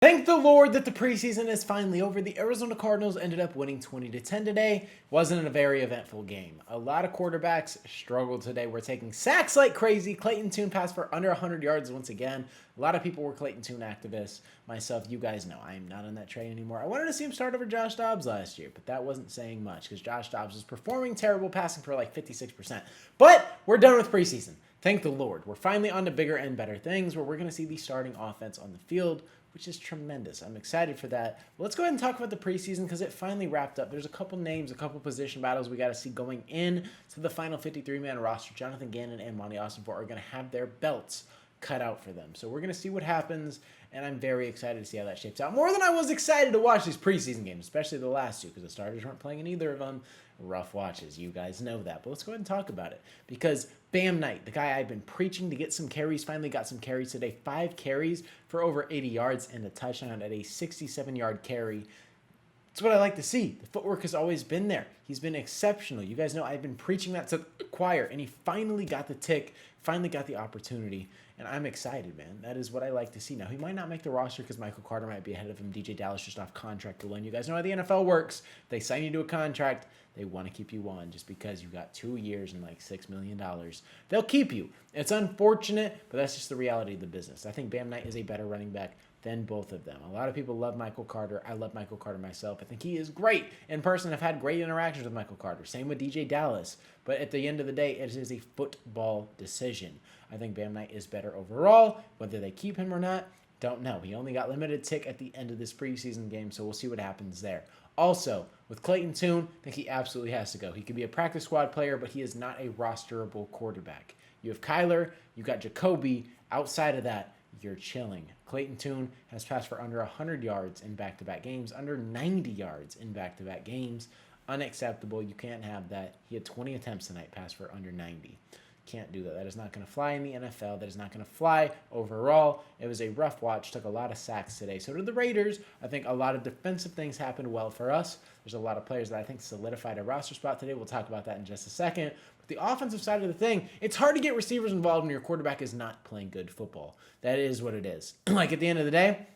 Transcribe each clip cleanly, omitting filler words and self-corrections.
Thank the Lord that the preseason is finally over. The Arizona Cardinals ended up winning 20-10 today. Wasn't a very eventful game. A lot of quarterbacks struggled today. We're taking sacks like crazy. Clayton Tune passed for under 100 yards once again. A lot of people were Clayton Tune activists. Myself, you guys know I am not on that train anymore. I wanted to see him start over Josh Dobbs last year, but that wasn't saying much because Josh Dobbs was performing terrible, passing for like 56%. But we're done with preseason. Thank the Lord. We're finally on to bigger and better things where we're going to see the starting offense on the field, which is tremendous. I'm excited for that. But let's go ahead and talk about the preseason because it finally wrapped up. There's a couple names, a couple position battles we got to see going in to the final 53-man roster. Jonathan Gannon and Monty Austin are going to have their belts cut out for them. So we're going to see what happens, and I'm very excited to see how that shapes out. More than I was excited to watch these preseason games, especially the last two because the starters weren't playing in either of them. Rough watches. You guys know that. But let's go ahead and talk about it because Bam Knight, the guy I've been preaching to get some carries, finally got some carries today. 5 carries for over 80 yards and a touchdown at a 67-yard carry. It's what I like to see. The footwork has always been there. He's been exceptional. You guys know I've been preaching that to the choir, and he finally got the tick, finally got the opportunity, and I'm excited, man. That is what I like to see. Now, he might not make the roster because Michael Carter might be ahead of him. DJ Dallas just off contract alone. You guys know how the NFL works. They sign you to a contract. They want to keep you on just because you got 2 years and like $6 million. They'll keep you. It's unfortunate, but that's just the reality of the business. I think Bam Knight is a better running back than both of them. A lot of people love Michael Carter. I love Michael Carter myself. I think he is great in person. I've had great interactions with Michael Carter. Same with DJ Dallas. But at the end of the day, it is a football decision. I think Bam Knight is better overall. Whether they keep him or not, don't know. He only got limited tick at the end of this preseason game, so we'll see what happens there. Also, with Clayton Tune, I think he absolutely has to go. He could be a practice squad player, but he is not a rosterable quarterback. You have Kyler, you got Jacoby. Outside of that, you're chilling. Clayton Tune has passed for under 100 yards in back-to-back games, under 90 yards in back-to-back games. Unacceptable. You can't have that. He had 20 attempts tonight, passed for under 90. Can't do that. That is not going to fly in the NFL. That is not going to fly overall. It was a rough watch. Took a lot of sacks today. So did the Raiders. I think a lot of defensive things happened well for us. There's a lot of players that I think solidified a roster spot today. We'll talk about that in just a second. But the offensive side of the thing, it's hard to get receivers involved when your quarterback is not playing good football. That is what it is. Like at the end of the day,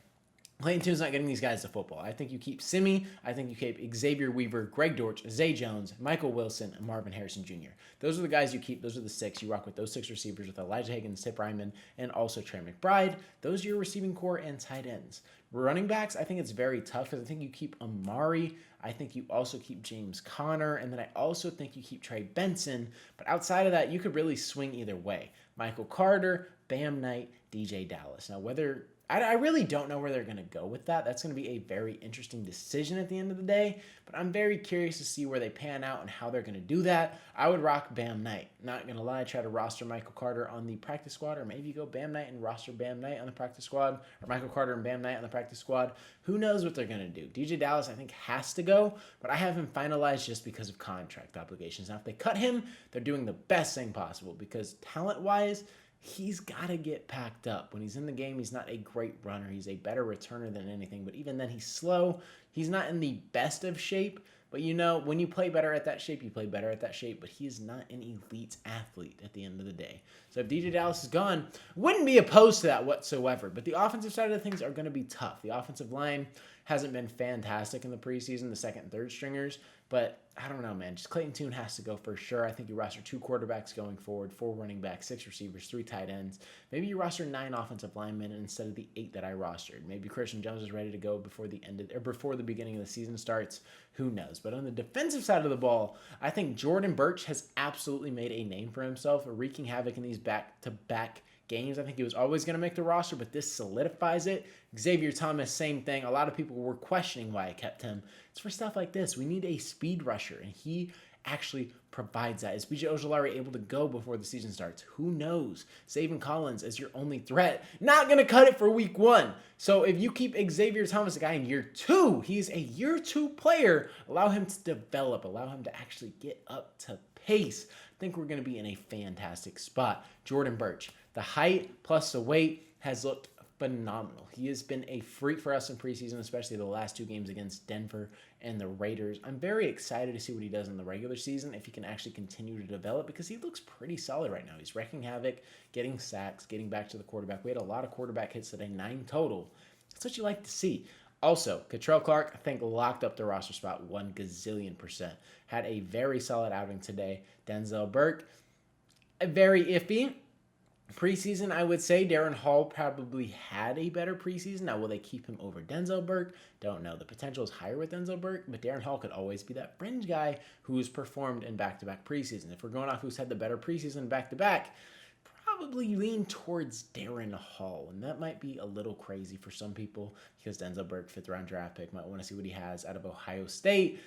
Clayton Tune's not getting these guys to football. I think you keep Simi. I think you keep Xavier Weaver, Greg Dortch, Zay Jones, Michael Wilson, and Marvin Harrison Jr. Those are the guys you keep. Those are the 6. You rock with those 6 receivers with Elijah Higgins, Tip Ryman, and also Trey McBride. Those are your receiving core and tight ends. Running backs, I think it's very tough because I think you keep Amari. I think you also keep James Conner. And then I also think you keep Trey Benson. But outside of that, you could really swing either way. Michael Carter, Bam Knight, DJ Dallas. Now, whether I really don't know where they're going to go with that. That's going to be a very interesting decision at the end of the day, but I'm very curious to see where they pan out and how they're going to do that. I would rock Bam Knight. Not going to lie, try to roster Michael Carter on the practice squad, or maybe go Bam Knight and roster Bam Knight on the practice squad, or Michael Carter and Bam Knight on the practice squad. Who knows what they're going to do? DJ Dallas, I think, has to go, but I have him finalized just because of contract obligations. Now, if they cut him, they're doing the best thing possible because talent-wise, he's got to get packed up. When he's in the game, he's not a great runner. He's a better returner than anything. But even then, he's slow. He's not in the best of shape. But you know, when you play better at that shape, you play better at that shape. But he is not an elite athlete at the end of the day. So if DJ Dallas is gone, wouldn't be opposed to that whatsoever. But the offensive side of things are going to be tough. The offensive line hasn't been fantastic in the preseason, the second and third stringers. But I don't know, man. Just Clayton Tune has to go for sure. I think you roster 2 quarterbacks going forward, 4 running backs, 6 receivers, 3 tight ends. Maybe you roster 9 offensive linemen instead of the 8 that I rostered. Maybe Christian Jones is ready to go before the beginning of the season starts. Who knows? But on the defensive side of the ball, I think Jordan Burch has absolutely made a name for himself, wreaking havoc in these back-to-back games. I think he was always going to make the roster, but this solidifies it. Xavier Thomas, same thing. A lot of people were questioning why I kept him. It's for stuff like this. We need a speed rusher, and he actually provides that. Is BJ Ojolari able to go before the season starts? Who knows? Zaven Collins as your only threat. Not going to cut it for week 1. So if you keep Xavier Thomas, a guy in year 2, he's a year 2 player. Allow him to develop. Allow him to actually get up to pace. I think we're going to be in a fantastic spot. Jordan Burch. The height plus the weight has looked phenomenal. He has been a freak for us in preseason, especially the last 2 games against Denver and the Raiders. I'm very excited to see what he does in the regular season, if he can actually continue to develop, because he looks pretty solid right now. He's wrecking havoc, getting sacks, getting back to the quarterback. We had a lot of quarterback hits today, 9 total. It's That's what you like to see. Also, Cottrell Clark, I think, locked up the roster spot 1 gazillion%. Had a very solid outing today. Denzel Burke, very iffy. Preseason, I would say Darren Hall probably had a better preseason. Now, will they keep him over Denzel Burke? Don't know. The potential is higher with Denzel Burke, but Darren Hall could always be that fringe guy who's performed in back-to-back preseason. If we're going off who's had the better preseason back-to-back, probably lean towards Darren Hall, and that might be a little crazy for some people because Denzel Burke, 5th-round draft pick, might want to see what he has out of Ohio State.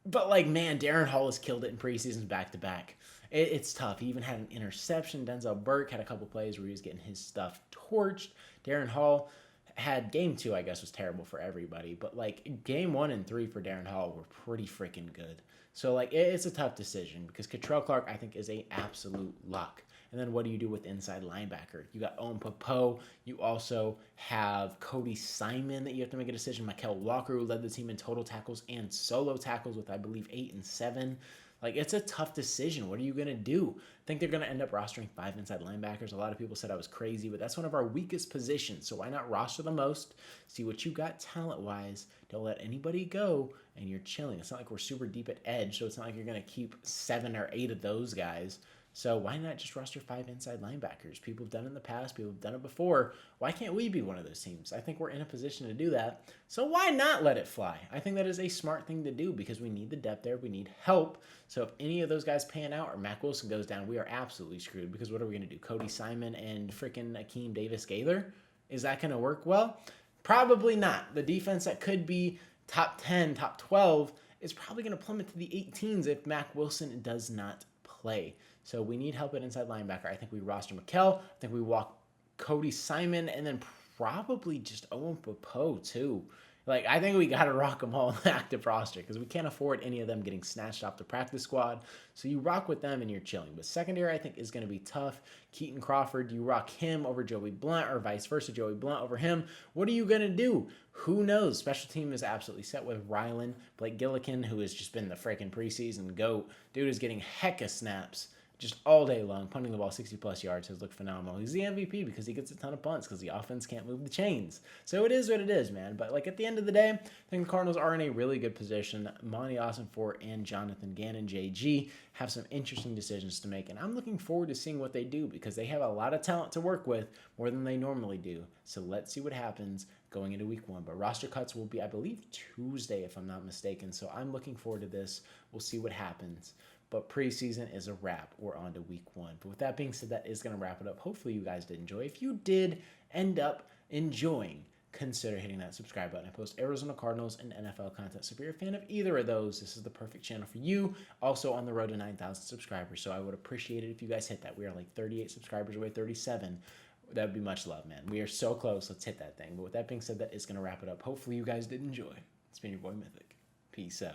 But, like, man, Darren Hall has killed it in preseasons back-to-back. It's tough. He even had an interception. Denzel Burke had a couple plays where he was getting his stuff torched. Darren Hall had game 2, I guess, was terrible for everybody. But, like, game 1 and 3 for Darren Hall were pretty freaking good. So, like, it's a tough decision because Cottrell Clark, I think, is an absolute lock. And then what do you do with inside linebacker? You got Owen Popo. You also have Cody Simon that you have to make a decision. Mikel Walker, who led the team in total tackles and solo tackles with, I believe, 8 and 7. Like, it's a tough decision. What are you going to do? I think they're going to end up rostering 5 inside linebackers. A lot of people said I was crazy, but that's one of our weakest positions. So why not roster the most? See what you got talent-wise. Don't let anybody go, and you're chilling. It's not like we're super deep at edge, so it's not like you're going to keep 7 or 8 of those guys. So why not just roster 5 inside linebackers? People have done it in the past. People have done it before. Why can't we be one of those teams? I think we're in a position to do that. So why not let it fly? I think that is a smart thing to do because we need the depth there. We need help. So if any of those guys pan out or Mack Wilson goes down, we are absolutely screwed because what are we going to do? Cody Simon and freaking Akeem Davis-Gaither? Is that going to work well? Probably not. The defense that could be top 10, top 12 is probably going to plummet to the 18s if Mack Wilson does not play. So we need help at inside linebacker. I think we roster Mikel. I think we walk Cody Simon and then probably just Owen Popo too. Like, I think we got to rock them all in the active roster because we can't afford any of them getting snatched off the practice squad. So you rock with them and you're chilling. But secondary, I think, is going to be tough. Keaton Crawford, you rock him over Joey Blount or vice versa, Joey Blount over him. What are you going to do? Who knows? Special team is absolutely set with Rylan. Blake Gillikin, who has just been the freaking preseason GOAT. Dude is getting hecka snaps just all day long, punting the ball 60-plus yards has looked phenomenal. He's the MVP because he gets a ton of punts because the offense can't move the chains. So it is what it is, man. But, like, at the end of the day, I think the Cardinals are in a really good position. Monty Ossenfort and Jonathan Gannon, JG, have some interesting decisions to make. And I'm looking forward to seeing what they do because they have a lot of talent to work with, more than they normally do. So let's see what happens going into week 1. But roster cuts will be, I believe, Tuesday, if I'm not mistaken. So I'm looking forward to this. We'll see what happens. But preseason is a wrap. We're on to week 1. But with that being said, that is going to wrap it up. Hopefully you guys did enjoy. If you did end up enjoying, consider hitting that subscribe button. I post Arizona Cardinals and NFL content. So if you're a fan of either of those, this is the perfect channel for you. Also on the road to 9,000 subscribers. So I would appreciate it if you guys hit that. We are like 38 subscribers away, 37. That would be much love, man. We are so close. Let's hit that thing. But with that being said, that is going to wrap it up. Hopefully you guys did enjoy. It's been your boy Mythic. Peace out.